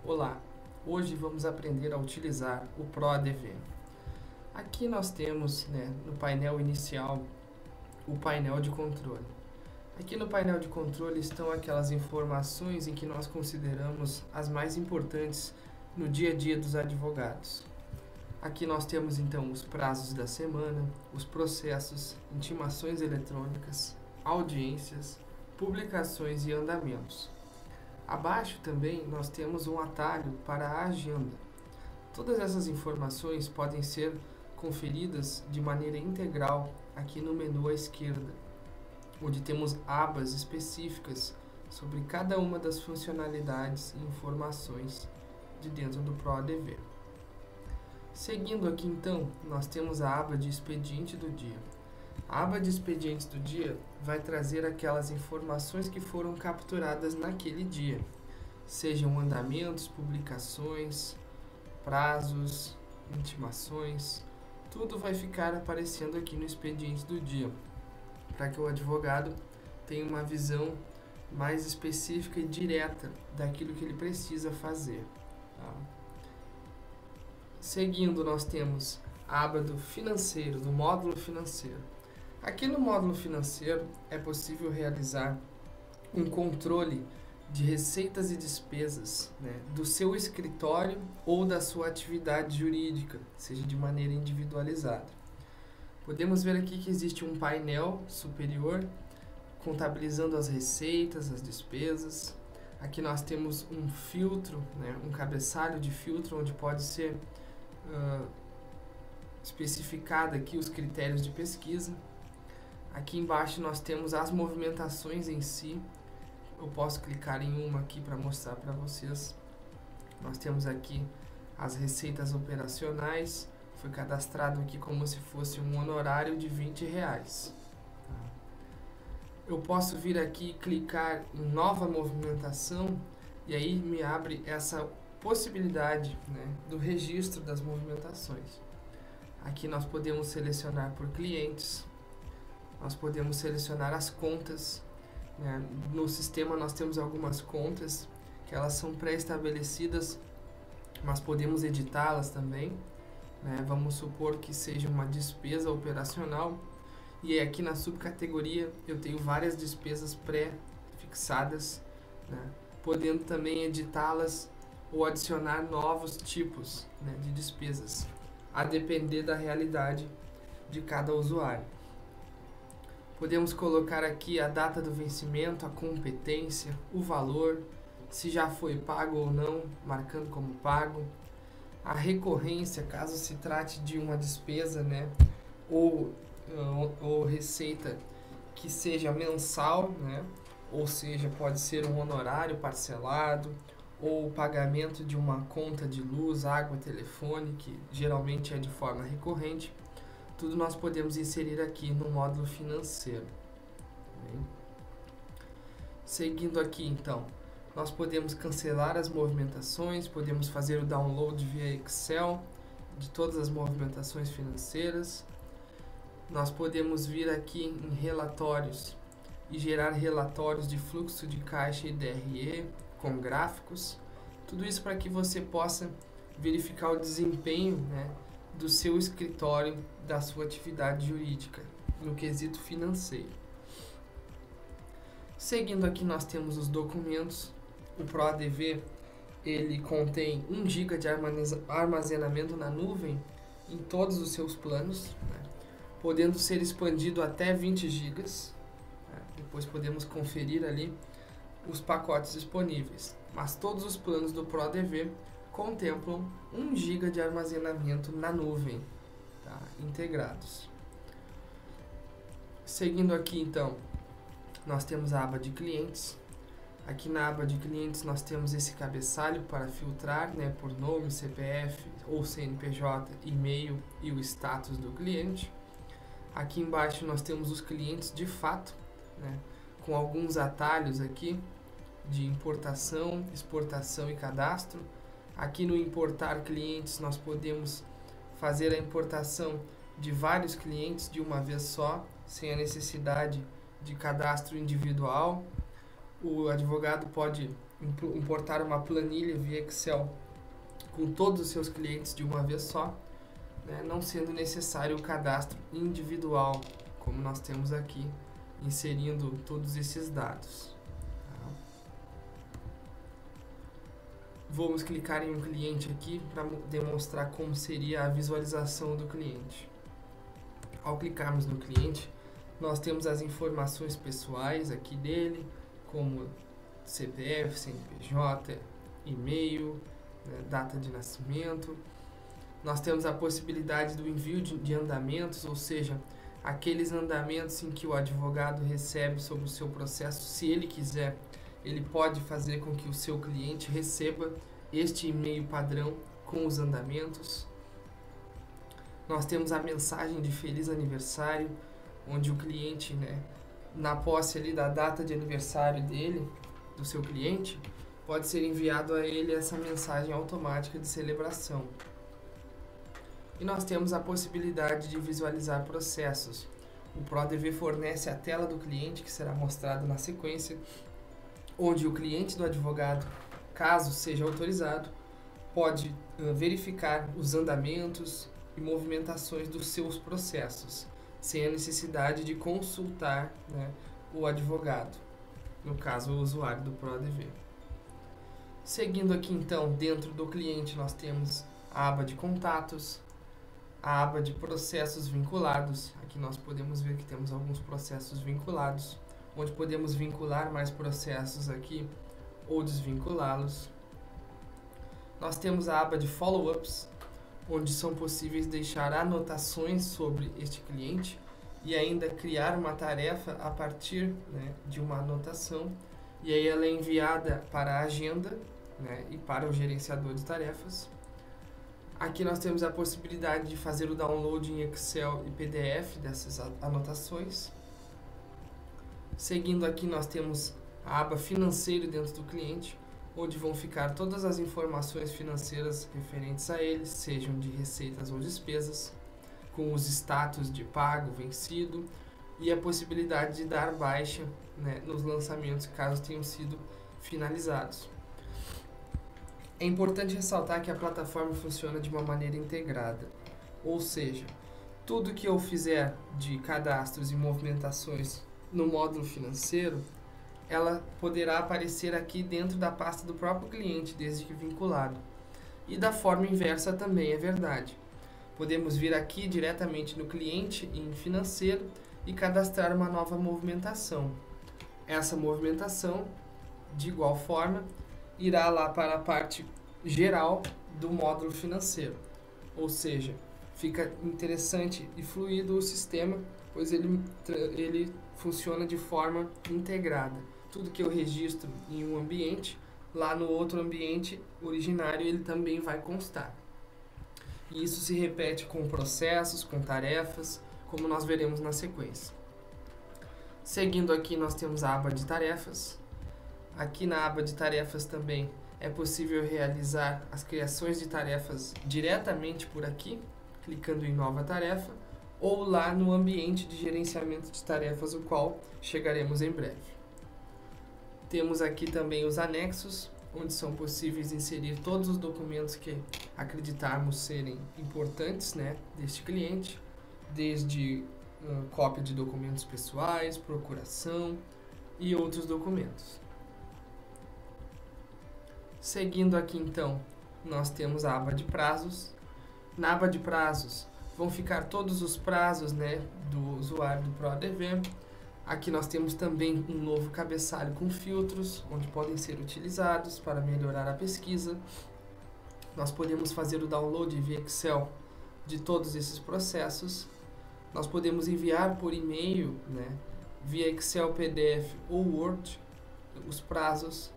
Olá, hoje vamos aprender a utilizar o ProADV. Aqui nós temos, no painel inicial, o painel de controle. Aqui no painel de controle estão aquelas informações em que nós consideramos as mais importantes no dia a dia dos advogados. Aqui nós temos então os prazos da semana, os processos, intimações eletrônicas, audiências, publicações e andamentos. Abaixo também nós temos um atalho para a agenda. Todas essas informações podem ser conferidas de maneira integral aqui no menu à esquerda, onde temos abas específicas sobre cada uma das funcionalidades e informações de dentro do ProADV. Seguindo aqui então, nós temos a aba de expediente do dia. A aba de expedientes do dia vai trazer aquelas informações que foram capturadas naquele dia, sejam andamentos, publicações, prazos, intimações, tudo vai ficar aparecendo aqui no expediente do dia, para que o advogado tenha uma visão mais específica e direta daquilo que ele precisa fazer. Tá? Seguindo, nós temos a aba do financeiro, do módulo financeiro. Aqui no módulo financeiro é possível realizar um controle de receitas e despesas, do seu escritório ou da sua atividade jurídica, seja de maneira individualizada. Podemos ver aqui que existe um painel superior contabilizando as receitas, as despesas. Aqui nós temos um filtro, um cabeçalho de filtro onde pode ser especificado aqui os critérios de pesquisa. Aqui embaixo nós temos as movimentações em si. Eu posso clicar em uma aqui para mostrar para vocês. Nós temos aqui as receitas operacionais. Foi cadastrado aqui como se fosse um honorário de R$20. Eu posso vir aqui e clicar em nova movimentação e aí me abre essa possibilidade do registro das movimentações. Aqui nós podemos selecionar por clientes, nós podemos selecionar as contas. No sistema nós temos algumas contas que elas são pré-estabelecidas, mas podemos editá-las também. Vamos supor que seja uma despesa operacional e aqui na subcategoria eu tenho várias despesas pré-fixadas, podendo também editá-las ou adicionar novos tipos de despesas, a depender da realidade de cada usuário. Podemos colocar aqui a data do vencimento, a competência, o valor, se já foi pago ou não, marcando como pago, a recorrência, caso se trate de uma despesa, ou receita que seja mensal, ou seja, pode ser um honorário parcelado, ou o pagamento de uma conta de luz, água, telefone, que geralmente é de forma recorrente. Tudo nós podemos inserir aqui no módulo financeiro. Seguindo aqui então, nós podemos cancelar as movimentações, podemos fazer o download via Excel de todas as movimentações financeiras. Nós podemos vir aqui em relatórios e gerar relatórios de fluxo de caixa e DRE com gráficos. Tudo isso para que você possa verificar o desempenho do seu escritório, da sua atividade jurídica, no quesito financeiro. Seguindo aqui nós temos os documentos. O ProADV ele contém 1 GB de armazenamento na nuvem em todos os seus planos, podendo ser expandido até 20 GB. Depois podemos conferir ali os pacotes disponíveis, mas todos os planos do ProADV contemplam 1 GB de armazenamento na nuvem, integrados. Seguindo aqui então, nós temos a aba de clientes. Aqui na aba de clientes nós temos esse cabeçalho para filtrar por nome, CPF ou CNPJ, e-mail e o status do cliente. Aqui embaixo nós temos os clientes de fato, com alguns atalhos aqui de importação, exportação e cadastro. Aqui no importar clientes nós podemos fazer a importação de vários clientes de uma vez só, sem a necessidade de cadastro individual. o advogado pode importar uma planilha via Excel com todos os seus clientes de uma vez só, né, não sendo necessário o cadastro individual, como nós temos aqui, inserindo todos esses dados. Tá? Vamos clicar em um cliente aqui para demonstrar como seria a visualização do cliente. Ao clicarmos no cliente, nós temos as informações pessoais aqui dele, como CPF, CNPJ, e-mail, né, data de nascimento. Nós temos a possibilidade do envio de andamentos, ou seja, aqueles andamentos em que o advogado recebe sobre o seu processo. Se ele quiser, ele pode fazer com que o seu cliente receba este e-mail padrão com os andamentos. Nós temos a mensagem de feliz aniversário, onde o cliente, né, na posse ali da data de aniversário dele, do seu cliente, pode ser enviado a ele essa mensagem automática de celebração. E nós temos a possibilidade de visualizar processos. O ProDV fornece a tela do cliente, que será mostrado na sequência, onde o cliente do advogado, caso seja autorizado, pode verificar os andamentos e movimentações dos seus processos, sem a necessidade de consultar, né, o advogado, no caso o usuário do ProDV. Seguindo aqui então, dentro do cliente nós temos a aba de contatos, a aba de processos vinculados. Aqui nós podemos ver que temos alguns processos vinculados, onde podemos vincular mais processos aqui ou desvinculá-los. Nós temos a aba de follow-ups, onde são possíveis deixar anotações sobre este cliente e ainda criar uma tarefa a partir, né, de uma anotação, e aí ela é enviada para a agenda, né, e para o gerenciador de tarefas. Aqui nós temos a possibilidade de fazer o download em Excel e PDF dessas anotações. Seguindo aqui nós temos a aba financeiro dentro do cliente, onde vão ficar todas as informações financeiras referentes a ele, sejam de receitas ou despesas, com os status de pago, vencido, e a possibilidade de dar baixa, né, nos lançamentos caso tenham sido finalizados. É importante ressaltar que a plataforma funciona de uma maneira integrada, ou seja, tudo que eu fizer de cadastros e movimentações no módulo financeiro, ela poderá aparecer aqui dentro da pasta do próprio cliente, desde que vinculado. E da forma inversa também é verdade. Podemos vir aqui diretamente no cliente em financeiro e cadastrar uma nova movimentação. Essa movimentação, de igual forma, irá lá para a parte geral do módulo financeiro. Ou seja, fica interessante e fluido o sistema, pois ele funciona de forma integrada. Tudo que eu registro em um ambiente, lá no outro ambiente originário ele também vai constar. E isso se repete com processos, com tarefas, como nós veremos na sequência. Seguindo aqui nós temos a aba de tarefas. Aqui na aba de tarefas também é possível realizar as criações de tarefas diretamente por aqui, clicando em nova tarefa, ou lá no ambiente de gerenciamento de tarefas, o qual chegaremos em breve. Temos aqui também os anexos, onde são possíveis inserir todos os documentos que acreditarmos serem importantes, né, deste cliente, desde cópia de documentos pessoais, procuração e outros documentos. Seguindo aqui então, nós temos a aba de prazos. Na aba de prazos vão ficar todos os prazos, né, do usuário do ProDV. Aqui nós temos também um novo cabeçalho com filtros, onde podem ser utilizados para melhorar a pesquisa. Nós podemos fazer o download via Excel de todos esses processos. Nós podemos enviar por e-mail, né, via Excel, PDF ou Word, os prazos.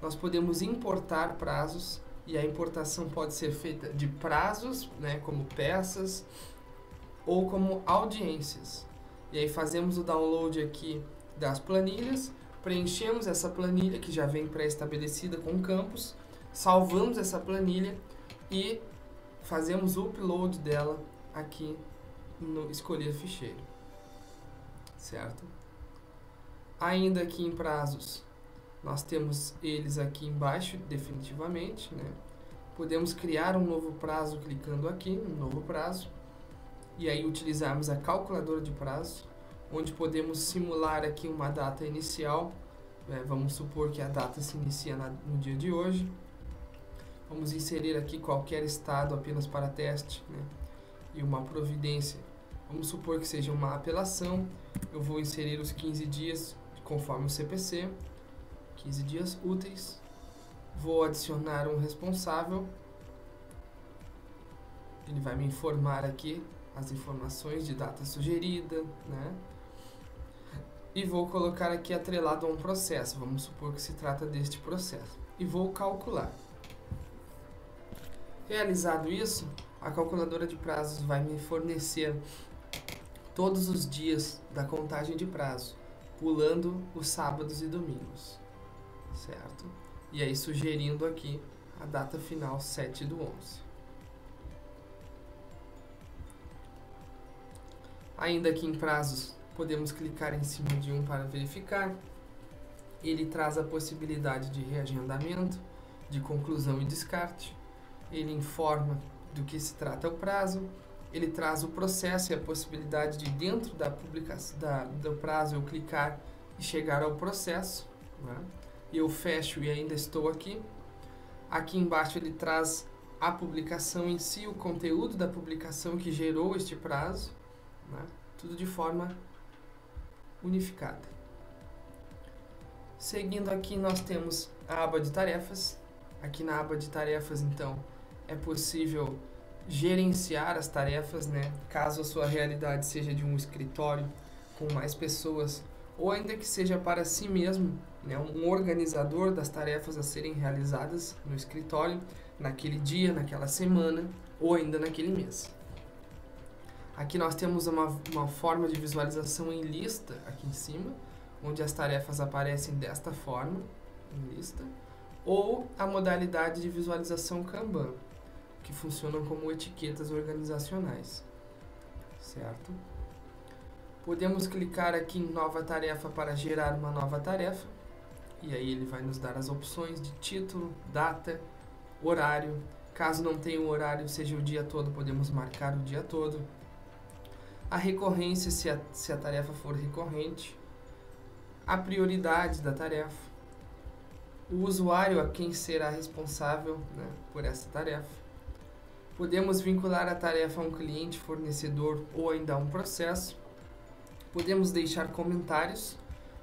Nós podemos importar prazos, e a importação pode ser feita de prazos, né, como peças, ou como audiências. E aí fazemos o download aqui das planilhas, preenchemos essa planilha que já vem pré-estabelecida com campos, salvamos essa planilha e fazemos o upload dela aqui no escolher ficheiro, certo? Ainda aqui em prazos, Nós temos eles aqui embaixo, definitivamente, né? Podemos criar um novo prazo clicando aqui, um novo prazo, e aí utilizarmos a calculadora de prazo, onde podemos simular aqui uma data inicial. Vamos supor que a data se inicia no dia de hoje. Vamos inserir aqui qualquer estado apenas para teste, né? E uma providência. Vamos supor que seja uma apelação. Eu vou inserir os 15 dias conforme o CPC, 15 dias úteis. Vou adicionar um responsável. Ele vai me informar aqui as informações de data sugerida, né? E vou colocar aqui atrelado a um processo. Vamos supor que se trata deste processo. E vou calcular. Realizado isso, a calculadora de prazos vai me fornecer todos os dias da contagem de prazo, pulando os sábados e domingos, certo? E aí sugerindo aqui a data final 7/11. Ainda aqui em prazos, podemos clicar em cima de um para verificar. Ele traz a possibilidade de reagendamento, de conclusão e descarte. Ele informa do que se trata o prazo. Ele traz o processo e a possibilidade de, dentro da publicação do prazo, eu clicar e chegar ao processo, né? Eu fecho e ainda estou aqui. Aqui embaixo ele traz a publicação em si, o conteúdo da publicação que gerou este prazo, né? Tudo de forma unificada. Seguindo aqui, nós temos a aba de tarefas. Aqui na aba de tarefas, então, é possível gerenciar as tarefas, né? Caso a sua realidade seja de um escritório com mais pessoas, ou ainda que seja para si mesmo, né? Um organizador das tarefas a serem realizadas no escritório, naquele dia, naquela semana, ou ainda naquele mês. Aqui nós temos uma forma de visualização em lista, aqui em cima, onde as tarefas aparecem desta forma, em lista, ou a modalidade de visualização Kanban, que funcionam como etiquetas organizacionais, certo? Podemos clicar aqui em nova tarefa para gerar uma nova tarefa, e aí ele vai nos dar as opções de título, data, horário. Caso não tenha o horário, seja o dia todo, podemos marcar o dia todo. A recorrência, se a tarefa for recorrente. A prioridade da tarefa. O usuário a quem será responsável, né, por essa tarefa. Podemos vincular a tarefa a um cliente, fornecedor ou ainda a um processo. Podemos deixar comentários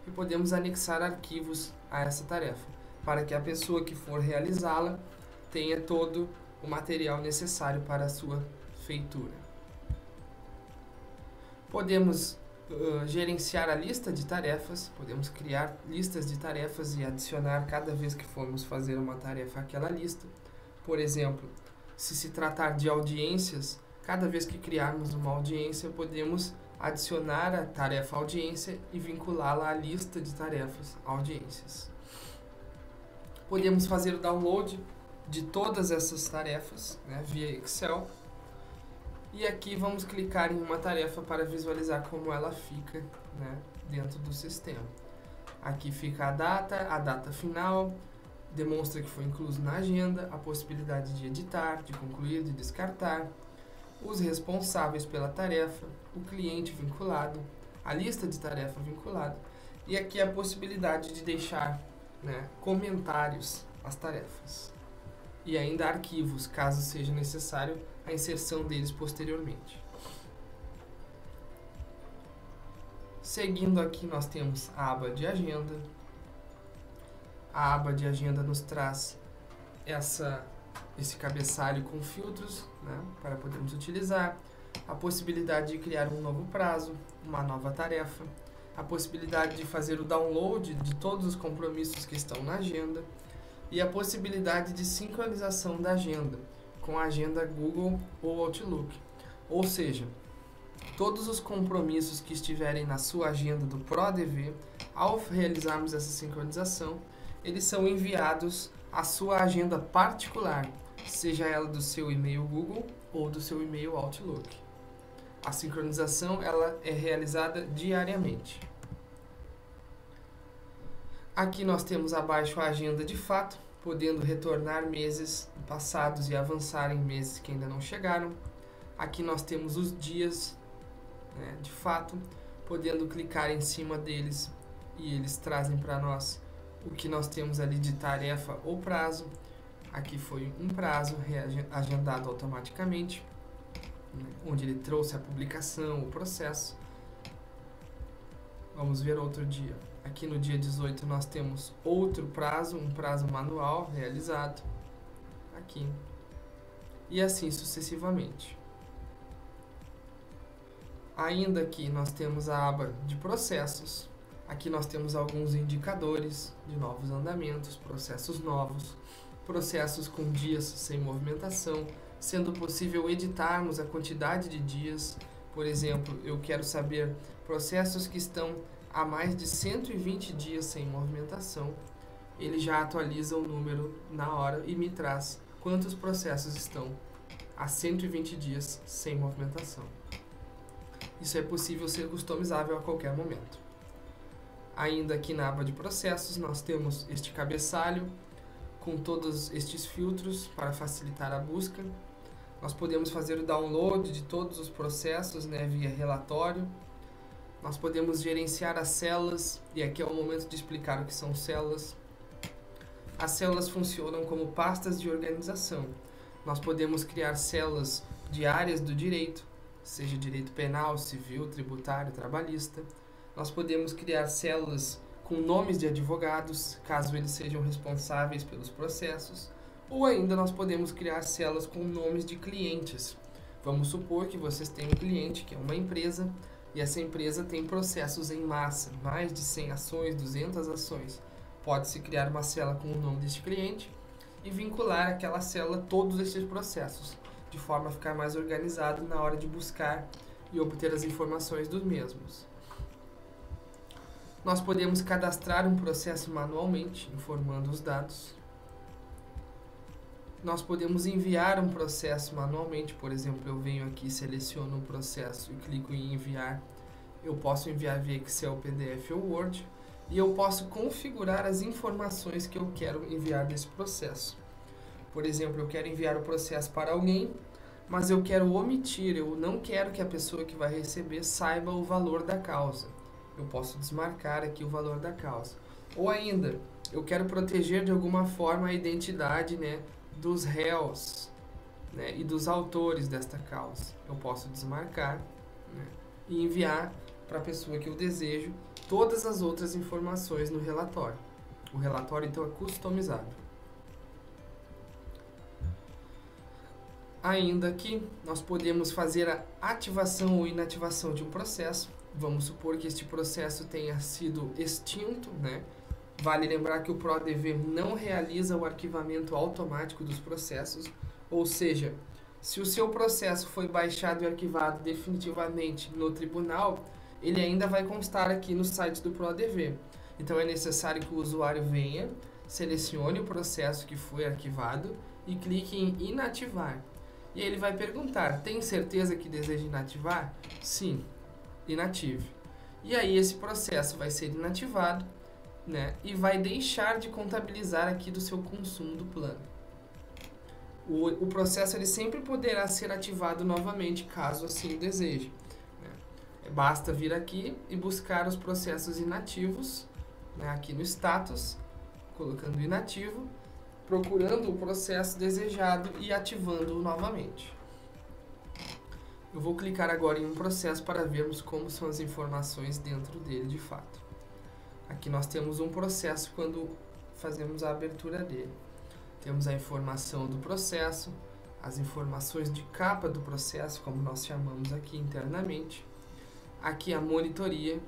e podemos anexar arquivos a essa tarefa, para que a pessoa que for realizá-la tenha todo o material necessário para a sua feitura. Podemos gerenciar a lista de tarefas, podemos criar listas de tarefas e adicionar cada vez que formos fazer uma tarefa àquela lista. Por exemplo, se tratar de audiências, cada vez que criarmos uma audiência, podemos adicionar a tarefa audiência e vinculá-la à lista de tarefas audiências. Podemos fazer o download de todas essas tarefas, né, via Excel. E aqui vamos clicar em uma tarefa para visualizar como ela fica, né, dentro do sistema. Aqui fica a data final, demonstra que foi incluso na agenda, a possibilidade de editar, de concluir, de descartar, os responsáveis pela tarefa, o cliente vinculado, a lista de tarefa vinculada, e aqui a possibilidade de deixar, né, comentários às tarefas. E ainda arquivos, caso seja necessário a inserção deles posteriormente. Seguindo aqui, nós temos a aba de agenda. A aba de agenda nos traz esse cabeçalho com filtros, né, para podermos utilizar. A possibilidade de criar um novo prazo, uma nova tarefa. A possibilidade de fazer o download de todos os compromissos que estão na agenda. E a possibilidade de sincronização da agenda com a agenda Google ou Outlook. Ou seja, todos os compromissos que estiverem na sua agenda do ProADV, ao realizarmos essa sincronização, eles são enviados à sua agenda particular, seja ela do seu e-mail Google ou do seu e-mail Outlook. A sincronização ela é realizada diariamente. Aqui nós temos abaixo a agenda de fato, podendo retornar meses passados e avançar em meses que ainda não chegaram. Aqui nós temos os dias, né, de fato, podendo clicar em cima deles e eles trazem para nós o que nós temos ali de tarefa ou prazo. Aqui foi um prazo agendado automaticamente, né, onde ele trouxe a publicação, o processo. Vamos ver outro dia. Aqui no dia 18 nós temos outro prazo, um prazo manual realizado. Aqui. E assim sucessivamente. Ainda aqui nós temos a aba de processos. Aqui nós temos alguns indicadores de novos andamentos, processos novos, processos com dias sem movimentação, sendo possível editarmos a quantidade de dias. Por exemplo, eu quero saber processos que estão há mais de 120 dias sem movimentação. Ele já atualiza o número na hora e me traz quantos processos estão há 120 dias sem movimentação. Isso é possível ser customizável a qualquer momento. Ainda aqui na aba de processos, nós temos este cabeçalho com todos estes filtros para facilitar a busca. Nós podemos fazer o download de todos os processos, né, via relatório. Nós podemos gerenciar as células, e aqui é o momento de explicar o que são células. As células funcionam como pastas de organização. Nós podemos criar células de áreas do direito, seja direito penal, civil, tributário, trabalhista. Nós podemos criar células com nomes de advogados, caso eles sejam responsáveis pelos processos, ou ainda nós podemos criar células com nomes de clientes. Vamos supor que vocês têm um cliente que é uma empresa, e essa empresa tem processos em massa, mais de 100 ações, 200 ações. Pode-se criar uma célula com o nome deste cliente e vincular àquela célula todos esses processos, de forma a ficar mais organizado na hora de buscar e obter as informações dos mesmos. Nós podemos cadastrar um processo manualmente, informando os dados. Nós podemos enviar um processo manualmente, por exemplo, eu venho aqui, seleciono um processo e clico em enviar. Eu posso enviar via Excel, PDF ou Word, e eu posso configurar as informações que eu quero enviar desse processo. Por exemplo, eu quero enviar o processo para alguém, mas eu quero omitir, eu não quero que a pessoa que vai receber saiba o valor da causa. Eu posso desmarcar aqui o valor da causa. Ou ainda, eu quero proteger de alguma forma a identidade, né, dos réus, né, e dos autores desta causa. Eu posso desmarcar, né, e enviar para a pessoa que eu desejo todas as outras informações no relatório. O relatório, então, é customizável. Ainda aqui, nós podemos fazer a ativação ou inativação de um processo. Vamos supor que este processo tenha sido extinto, né? Vale lembrar que o PRODV não realiza o arquivamento automático dos processos, ou seja, se o seu processo foi baixado e arquivado definitivamente no tribunal, ele ainda vai constar aqui no site do PRODV. Então é necessário que o usuário venha, selecione o processo que foi arquivado e clique em inativar. E ele vai perguntar, tem certeza que deseja inativar? Sim, inative. E aí esse processo vai ser inativado, né, e vai deixar de contabilizar aqui do seu consumo do plano. O processo ele sempre poderá ser ativado novamente, caso assim o deseje. Né. Basta vir aqui e buscar os processos inativos, né, aqui no status, colocando inativo, procurando o processo desejado e ativando-o novamente. Eu vou clicar agora em um processo para vermos como são as informações dentro dele de fato. Aqui nós temos um processo quando fazemos a abertura dele. Temos a informação do processo, as informações de capa do processo, como nós chamamos aqui internamente. Aqui a monitoria,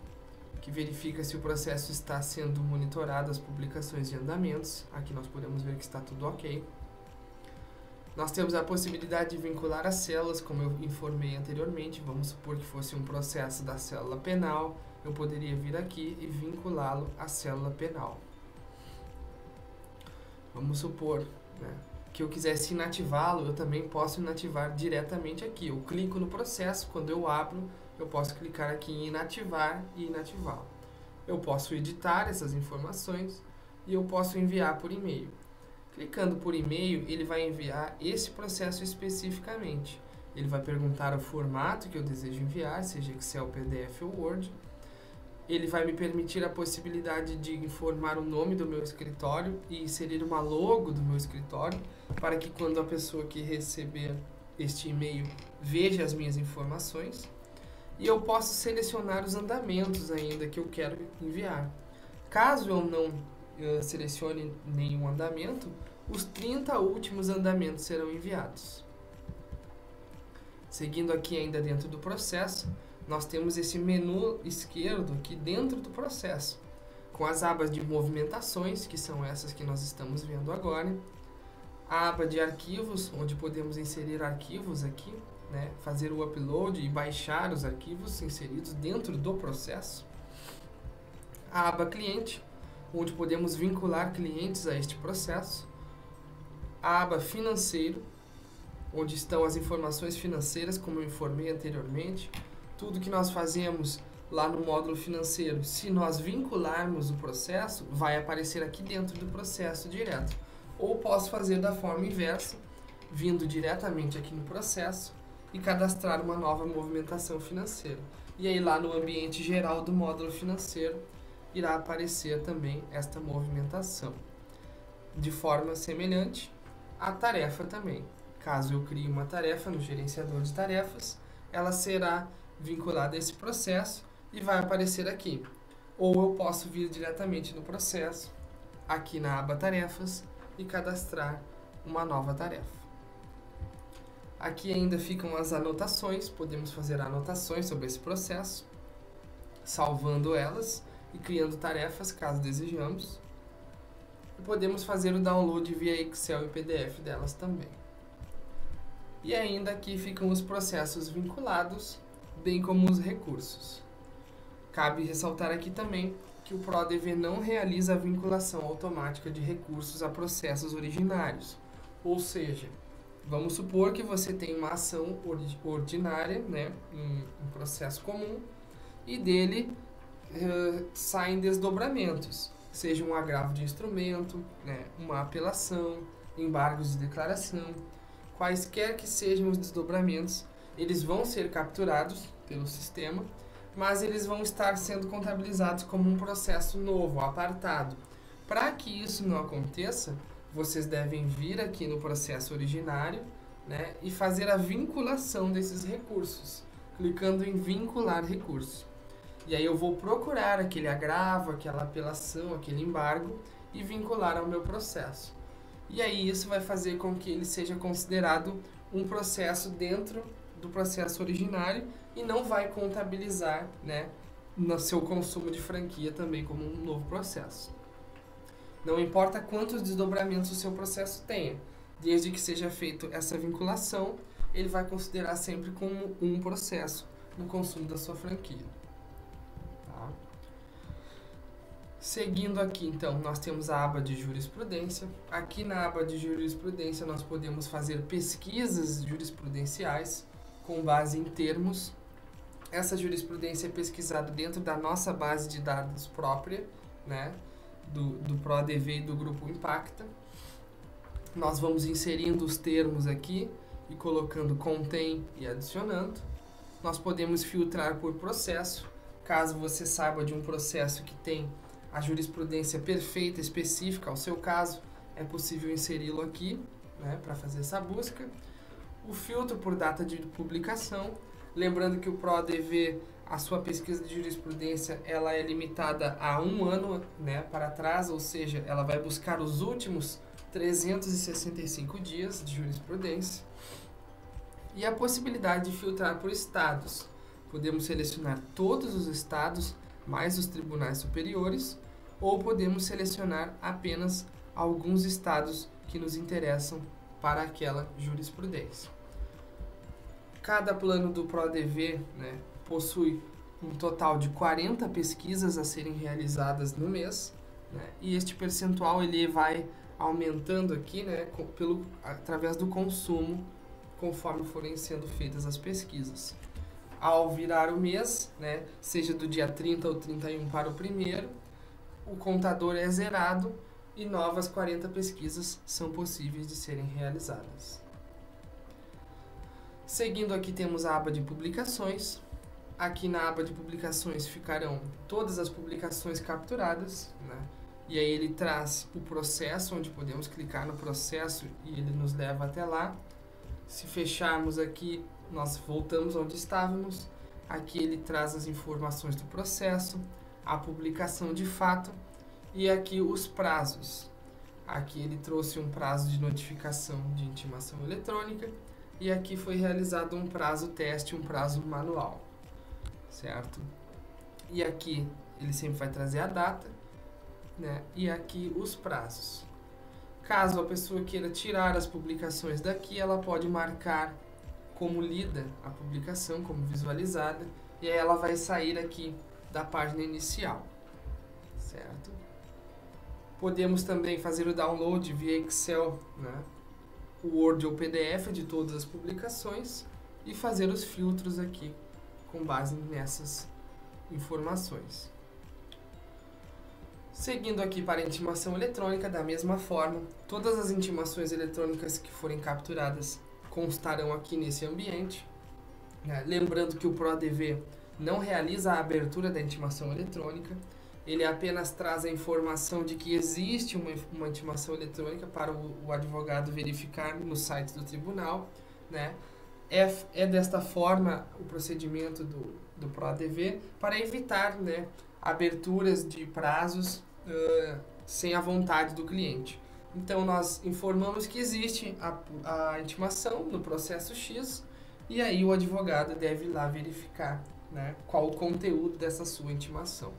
que verifica se o processo está sendo monitorado, as publicações de andamentos. Aqui nós podemos ver que está tudo ok. Nós temos a possibilidade de vincular as células, como eu informei anteriormente. Vamos supor que fosse um processo da célula penal, eu poderia vir aqui e vinculá-lo à célula penal. Vamos supor, né, que eu quisesse inativá-lo, eu também posso inativar diretamente aqui. Eu clico no processo, quando eu abro, eu posso clicar aqui em inativar e inativá-lo. eu posso editar essas informações e eu posso enviar por e-mail. Clicando por e-mail, ele vai enviar esse processo especificamente. Ele vai perguntar o formato que eu desejo enviar, seja Excel, PDF ou Word. Ele vai me permitir a possibilidade de informar o nome do meu escritório e inserir uma logo do meu escritório, para que quando a pessoa que receber este e-mail veja as minhas informações. E eu posso selecionar os andamentos ainda que eu quero enviar. Caso eu não selecione nenhum andamento, os 30 últimos andamentos serão enviados. Seguindo aqui ainda dentro do processo, nós temos esse menu esquerdo aqui dentro do processo, com as abas de movimentações, que são essas que nós estamos vendo agora, a aba de arquivos, onde podemos inserir arquivos aqui, né, fazer o upload e baixar os arquivos inseridos dentro do processo, a aba cliente, onde podemos vincular clientes a este processo, a aba financeiro, onde estão as informações financeiras, como eu informei anteriormente. Tudo que nós fazemos lá no módulo financeiro, se nós vincularmos o processo, vai aparecer aqui dentro do processo direto. Ou posso fazer da forma inversa, vindo diretamente aqui no processo e cadastrar uma nova movimentação financeira. E aí lá no ambiente geral do módulo financeiro, irá aparecer também esta movimentação. De forma semelhante, a tarefa também. Caso eu crie uma tarefa no gerenciador de tarefas, ela será vinculada a esse processo e vai aparecer aqui. Ou eu posso vir diretamente no processo, aqui na aba tarefas, e cadastrar uma nova tarefa. Aqui ainda ficam as anotações, podemos fazer anotações sobre esse processo, salvando elas e criando tarefas caso desejamos. E podemos fazer o download via Excel e PDF delas também. E ainda aqui ficam os processos vinculados, bem como os recursos. Cabe ressaltar aqui também que o ProDV não realiza a vinculação automática de recursos a processos originários. Ou seja, vamos supor que você tem uma ação ordinária, né, um processo comum, e dele saem desdobramentos, seja um agravo de instrumento, né, uma apelação, embargos de declaração. Quaisquer que sejam os desdobramentos, eles vão ser capturados pelo sistema, mas eles vão estar sendo contabilizados como um processo novo, apartado. Para que isso não aconteça, vocês devem vir aqui no processo originário, né, e fazer a vinculação desses recursos, clicando em vincular recursos. E aí eu vou procurar aquele agravo, aquela apelação, aquele embargo e vincular ao meu processo. E aí isso vai fazer com que ele seja considerado um processo dentro do processo originário e não vai contabilizar, né, no seu consumo de franquia também como um novo processo. Não importa quantos desdobramentos o seu processo tenha, desde que seja feita essa vinculação, ele vai considerar sempre como um processo no consumo da sua franquia. Tá? Seguindo aqui, então, nós temos a aba de jurisprudência. Aqui na aba de jurisprudência nós podemos fazer pesquisas jurisprudenciais com base em termos. Essa jurisprudência é pesquisada dentro da nossa base de dados própria, né, do ProDV e do Grupo Impacta. Nós vamos inserindo os termos aqui e colocando contém e adicionando. Nós podemos filtrar por processo. Caso você saiba de um processo que tem a jurisprudência perfeita, específica ao seu caso, é possível inseri-lo aqui, né, para fazer essa busca. O filtro por data de publicação, lembrando que o ProDV, a sua pesquisa de jurisprudência, ela é limitada a 1 ano, né, para trás, ou seja, ela vai buscar os últimos 365 dias de jurisprudência. E a possibilidade de filtrar por estados. Podemos selecionar todos os estados, mais os tribunais superiores, ou podemos selecionar apenas alguns estados que nos interessam para aquela jurisprudência. Cada plano do ProDV, né, possui um total de 40 pesquisas a serem realizadas no mês, né, e este percentual ele vai aumentando aqui, né, através do consumo, conforme forem sendo feitas as pesquisas. Ao virar o mês, né, seja do dia 30 ou 31 para o primeiro, o contador é zerado e novas 40 pesquisas são possíveis de serem realizadas. Seguindo aqui temos a aba de publicações. Aqui na aba de publicações ficarão todas as publicações capturadas, né? E aí ele traz o processo, onde podemos clicar no processo e ele nos leva até lá. Se fecharmos aqui, nós voltamos onde estávamos. Aqui ele traz as informações do processo, a publicação de fato e aqui os prazos. Aqui ele trouxe um prazo de notificação de intimação eletrônica e aqui foi realizado um prazo teste, um prazo manual, certo? E aqui ele sempre vai trazer a data, né? E aqui os prazos. Caso a pessoa queira tirar as publicações daqui, ela pode marcar como lida a publicação, como visualizada, e aí ela vai sair aqui da página inicial, certo? Podemos também fazer o download via Excel, né? Word ou PDF de todas as publicações e fazer os filtros aqui com base nessas informações. Seguindo aqui para a intimação eletrônica, da mesma forma, todas as intimações eletrônicas que forem capturadas constarão aqui nesse ambiente, né? Lembrando que o ProADV não realiza a abertura da intimação eletrônica, ele apenas traz a informação de que existe uma intimação eletrônica para o advogado verificar no site do tribunal, né? É desta forma o procedimento do ProADV para evitar, né, aberturas de prazos sem a vontade do cliente. Então, nós informamos que existe a intimação no processo X e aí o advogado deve ir lá verificar, né, qual o conteúdo dessa sua intimação.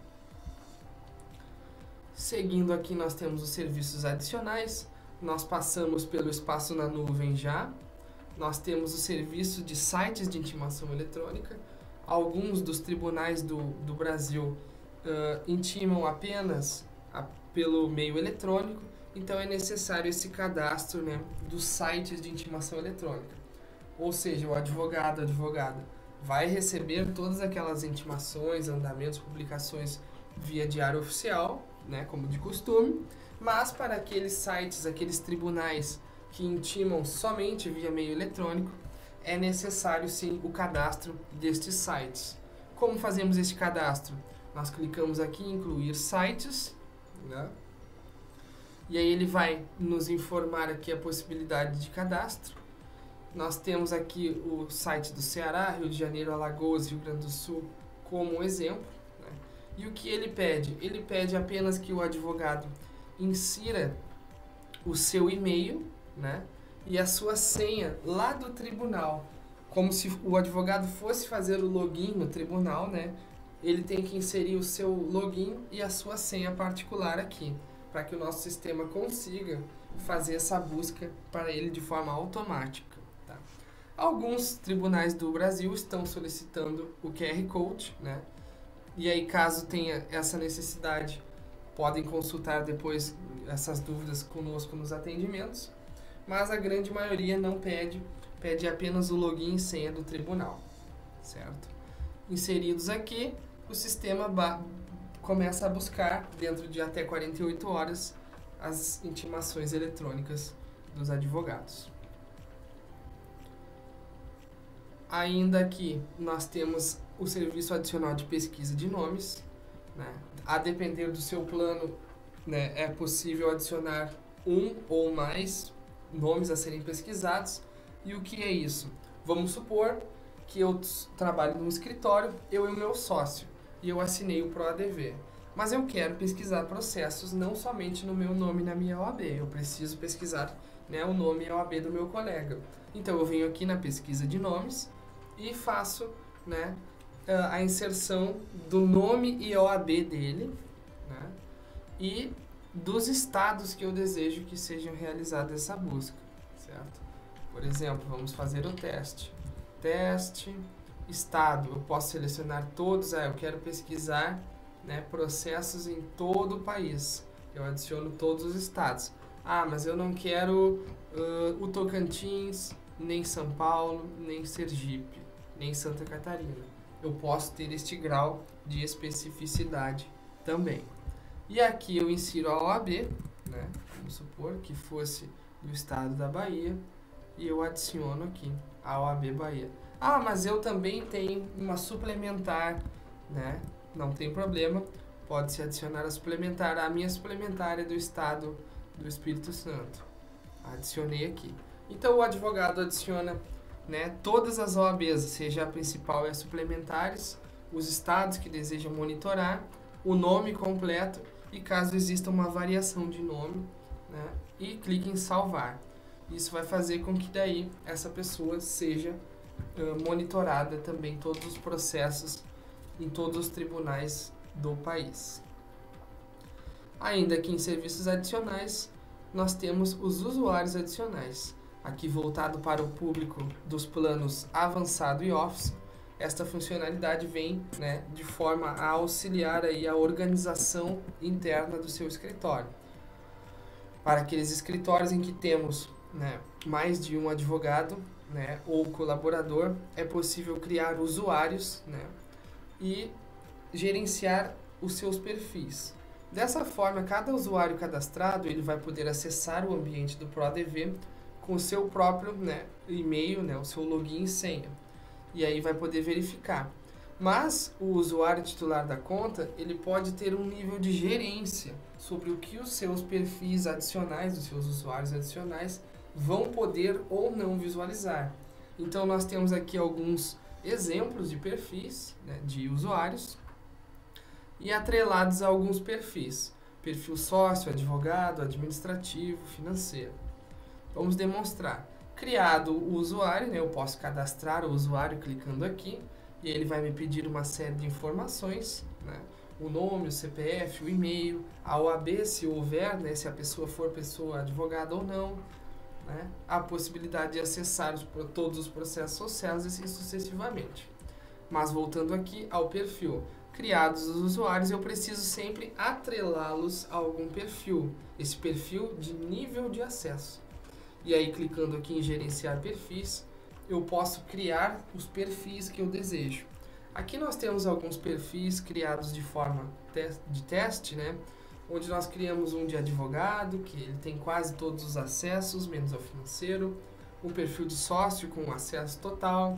Seguindo aqui, nós temos os serviços adicionais. Nós passamos pelo espaço na nuvem já. Nós temos o serviço de sites de intimação eletrônica. Alguns dos tribunais do Brasil intimam apenas pelo meio eletrônico, então é necessário esse cadastro, né, dos sites de intimação eletrônica. Ou seja, o advogado, a advogada vai receber todas aquelas intimações, andamentos, publicações via diário oficial, né, como de costume, mas para aqueles sites, aqueles tribunais que intimam somente via meio eletrônico, é necessário sim o cadastro destes sites. Como fazemos este cadastro? Nós clicamos aqui em incluir sites, né? E aí ele vai nos informar aqui a possibilidade de cadastro. Nós temos aqui o site do Ceará, Rio de Janeiro, Alagoas, Rio Grande do Sul como exemplo. E o que ele pede? Ele pede apenas que o advogado insira o seu e-mail, né, e a sua senha lá do tribunal. Como se o advogado fosse fazer o login no tribunal, né, ele tem que inserir o seu login e a sua senha particular aqui, para que o nosso sistema consiga fazer essa busca para ele de forma automática. Tá? Alguns tribunais do Brasil estão solicitando o QR Code, né? E aí, caso tenha essa necessidade, podem consultar depois essas dúvidas conosco nos atendimentos, mas a grande maioria não pede apenas o login e senha do tribunal, certo? Inseridos aqui, o sistema começa a buscar, dentro de até 48 horas, as intimações eletrônicas dos advogados. Ainda aqui, nós temos o serviço adicional de pesquisa de nomes, né? A depender do seu plano, né, é possível adicionar um ou mais nomes a serem pesquisados. E o que é isso? Vamos supor que eu trabalho num escritório, eu e o meu sócio, e eu assinei o ProADV. Mas eu quero pesquisar processos não somente no meu nome e na minha OAB, eu preciso pesquisar, né, o nome e a OAB do meu colega. Então eu venho aqui na pesquisa de nomes e faço, né, a inserção do nome e OAB dele, né, e dos estados que eu desejo que sejam realizadas essa busca, certo? Por exemplo, vamos fazer o teste. Teste, estado, eu posso selecionar todos, eu quero pesquisar, né, processos em todo o país, eu adiciono todos os estados. Mas eu não quero o Tocantins, nem São Paulo, nem Sergipe. nem Santa Catarina. Eu posso ter este grau de especificidade também. E aqui eu insiro a OAB, né? Vamos supor que fosse do estado da Bahia, e eu adiciono aqui a OAB Bahia. Ah, mas eu também tenho uma suplementar, né? Não tem problema, pode-se adicionar a suplementar. A minha suplementar é do estado do Espírito Santo. Adicionei aqui. Então o advogado adiciona, né, todas as OABs, seja a principal e as suplementares, os estados que deseja monitorar, o nome completo e caso exista uma variação de nome, né, e clique em salvar. Isso vai fazer com que daí essa pessoa seja monitorada também todos os processos em todos os tribunais do país. Ainda aqui em serviços adicionais, nós temos os usuários adicionais. Aqui voltado para o público dos planos avançado e office, esta funcionalidade vem, né, de forma a auxiliar aí a organização interna do seu escritório. Para aqueles escritórios em que temos, né, mais de um advogado, né, ou colaborador, é possível criar usuários, né, e gerenciar os seus perfis. Dessa forma, cada usuário cadastrado ele vai poder acessar o ambiente do ProADV com o seu próprio, né, e-mail, né, o seu login e senha. E aí vai poder verificar. Mas o usuário titular da conta, ele pode ter um nível de gerência sobre o que os seus perfis adicionais, os seus usuários adicionais, vão poder ou não visualizar. Então nós temos aqui alguns exemplos de perfis, né, de usuários e atrelados a alguns perfis. Perfil sócio, advogado, administrativo, financeiro. Vamos demonstrar. Criado o usuário, né, eu posso cadastrar o usuário clicando aqui e ele vai me pedir uma série de informações, né, o nome, o CPF, o e-mail, a OAB se houver, né, se a pessoa for pessoa advogada ou não, né, a possibilidade de acessar todos os processos sociais e assim sucessivamente. Mas voltando aqui ao perfil, criados os usuários, eu preciso sempre atrelá-los a algum perfil, esse perfil de nível de acesso. E aí, clicando aqui em gerenciar perfis, eu posso criar os perfis que eu desejo. Aqui nós temos alguns perfis criados de forma de teste, né? Onde nós criamos um de advogado, que ele tem quase todos os acessos, menos ao financeiro, um perfil de sócio com acesso total,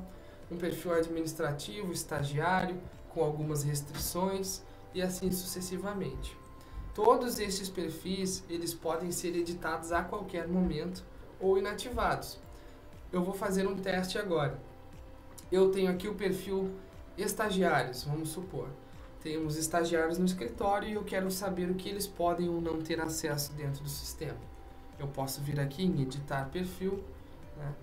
um perfil administrativo, estagiário, com algumas restrições, e assim sucessivamente. Todos esses perfis, eles podem ser editados a qualquer momento ou inativados. Eu vou fazer um teste agora. Eu tenho aqui o perfil estagiários, vamos supor. Temos estagiários no escritório e eu quero saber o que eles podem ou não ter acesso dentro do sistema. Eu posso vir aqui em editar perfil, né,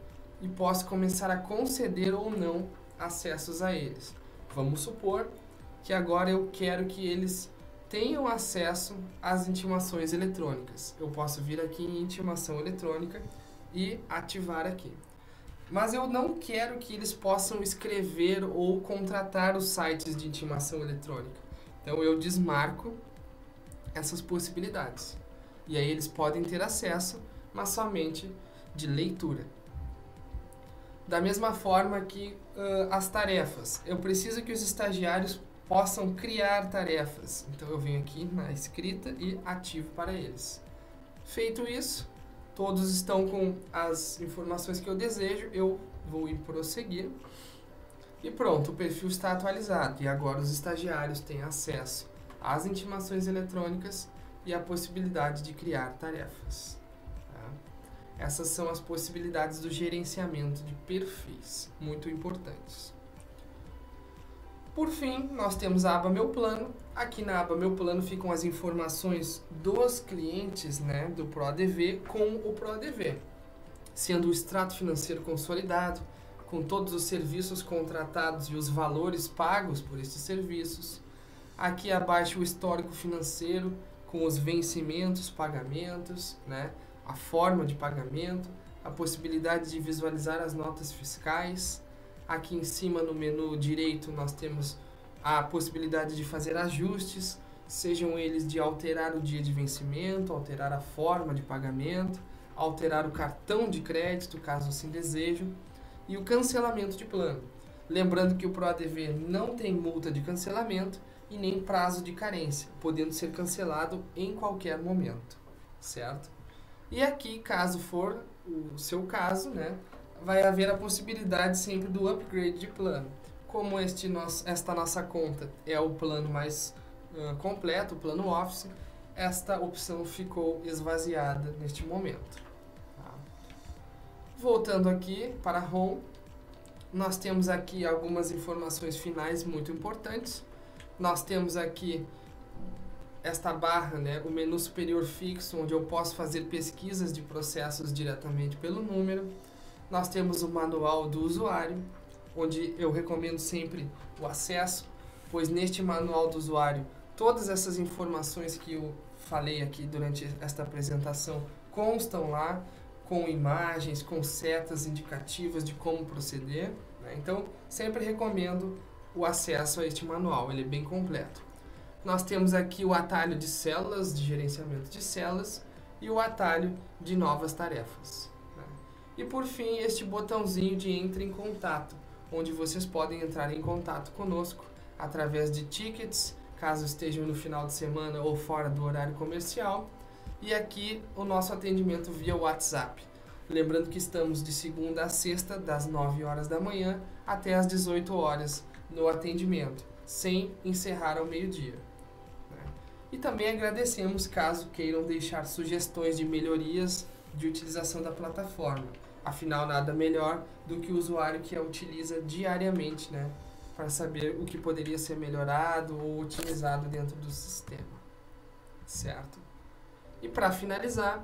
e posso começar a conceder ou não acessos a eles. Vamos supor que agora eu quero que eles tenham acesso às intimações eletrônicas. Eu posso vir aqui em intimação eletrônica e ativar aqui. Mas eu não quero que eles possam escrever ou contratar os sites de intimação eletrônica. Então eu desmarco essas possibilidades. E aí eles podem ter acesso, mas somente de leitura. Da mesma forma que as tarefas. Eu preciso que os estagiários possam criar tarefas. Então eu venho aqui na escrita e ativo para eles. Feito isso, todos estão com as informações que eu desejo, eu vou em prosseguir e pronto, o perfil está atualizado e agora os estagiários têm acesso às intimações eletrônicas e a possibilidade de criar tarefas. Tá? Essas são as possibilidades do gerenciamento de perfis, muito importantes. Por fim, nós temos a aba Meu Plano. Aqui na aba Meu Plano ficam as informações dos clientes, né, do ProADV com o ProADV, sendo o extrato financeiro consolidado, com todos os serviços contratados e os valores pagos por esses serviços. Aqui abaixo o histórico financeiro com os vencimentos, pagamentos, né, a forma de pagamento, a possibilidade de visualizar as notas fiscais. Aqui em cima no menu direito nós temos a possibilidade de fazer ajustes, sejam eles de alterar o dia de vencimento, alterar a forma de pagamento, alterar o cartão de crédito, caso assim desejem, e o cancelamento de plano. Lembrando que o ProADV não tem multa de cancelamento e nem prazo de carência, podendo ser cancelado em qualquer momento, certo? E aqui, caso for o seu caso, né, vai haver a possibilidade sempre do upgrade de plano. Como esta nossa conta é o plano mais completo, o plano Office, esta opção ficou esvaziada neste momento. Tá? Voltando aqui para Home, nós temos aqui algumas informações finais muito importantes. Nós temos aqui esta barra, né, o menu superior fixo, onde eu posso fazer pesquisas de processos diretamente pelo número. Nós temos o manual do usuário, onde eu recomendo sempre o acesso, pois neste manual do usuário, todas essas informações que eu falei aqui durante esta apresentação constam lá, com imagens, com setas indicativas de como proceder, né? Então, sempre recomendo o acesso a este manual, ele é bem completo. Nós temos aqui o atalho de células, de gerenciamento de células, e o atalho de novas tarefas, né? E por fim, este botãozinho de Entre em Contato, onde vocês podem entrar em contato conosco através de tickets, caso estejam no final de semana ou fora do horário comercial, e aqui o nosso atendimento via WhatsApp. Lembrando que estamos de segunda a sexta, das 9 horas da manhã até as 18 horas no atendimento, sem encerrar ao meio-dia. E também agradecemos caso queiram deixar sugestões de melhorias de utilização da plataforma. Afinal, nada melhor do que o usuário que a utiliza diariamente, né, para saber o que poderia ser melhorado ou otimizado dentro do sistema. Certo? E para finalizar,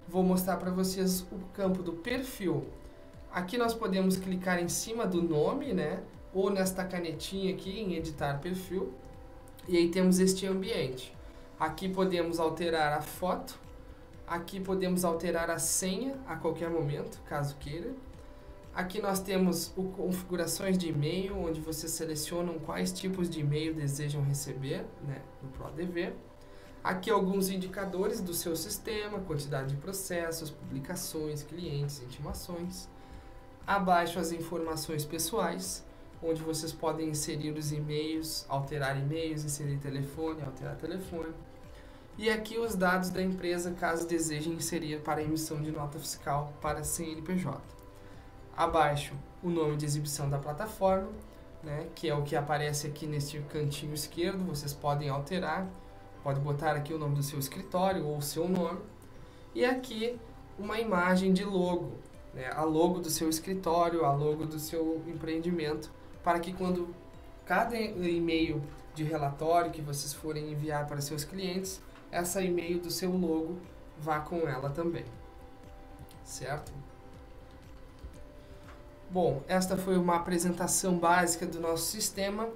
vou mostrar para vocês o campo do perfil. Aqui nós podemos clicar em cima do nome, né, ou nesta canetinha aqui em editar perfil. E aí temos este ambiente. Aqui podemos alterar a foto. Aqui podemos alterar a senha a qualquer momento, caso queira. Aqui nós temos o configurações de e-mail, onde vocês selecionam quais tipos de e-mail desejam receber, né, no ProADV. Aqui alguns indicadores do seu sistema, quantidade de processos, publicações, clientes, intimações. Abaixo as informações pessoais, onde vocês podem inserir os e-mails, alterar e-mails, inserir telefone, alterar telefone. E aqui os dados da empresa, caso desejem inserir para a emissão de nota fiscal para CNPJ. Abaixo o nome de exibição da plataforma, né, que é o que aparece aqui neste cantinho esquerdo, vocês podem alterar. Pode botar aqui o nome do seu escritório ou o seu nome. E aqui uma imagem de logo, né? A logo do seu escritório, a logo do seu empreendimento, para que quando cada e-mail de relatório que vocês forem enviar para seus clientes, essa e-mail do seu logo vá com ela também. Certo? Bom, esta foi uma apresentação básica do nosso sistema.